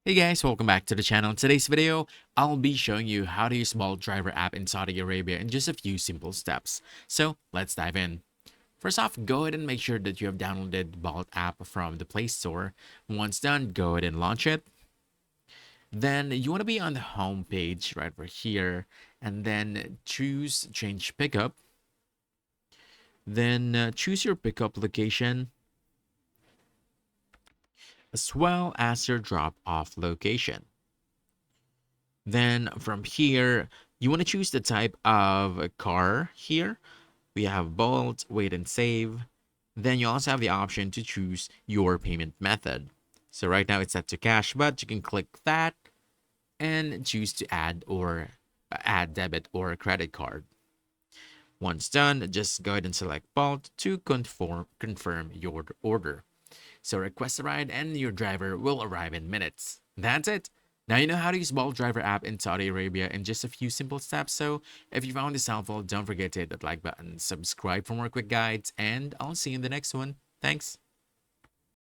Hey guys, welcome back to the channel. In today's video, I'll be showing you how to use Bolt Driver app in Saudi Arabia in just a few simple steps. So let's dive in. First off, go ahead and make sure that you have downloaded Bolt app from the Play Store. Once done, go ahead and launch it. Then you want to be on the home page right over here and then choose change pickup. Then choose your pickup location as well as your drop off location. Then from here, you want to choose the type of a car here. We have Bolt, Wait and Save. Then you also have the option to choose your payment method. So right now it's set to cash, but you can click that and choose to add debit or credit card. Once done, just go ahead and select Bolt to confirm your order. So request a ride and your driver will arrive in minutes. That's it. Now you know how to use Bolt Driver app in Saudi Arabia in just a few simple steps. So if you found this helpful, don't forget to hit that like button, subscribe for more quick guides, and I'll see you in the next one. Thanks.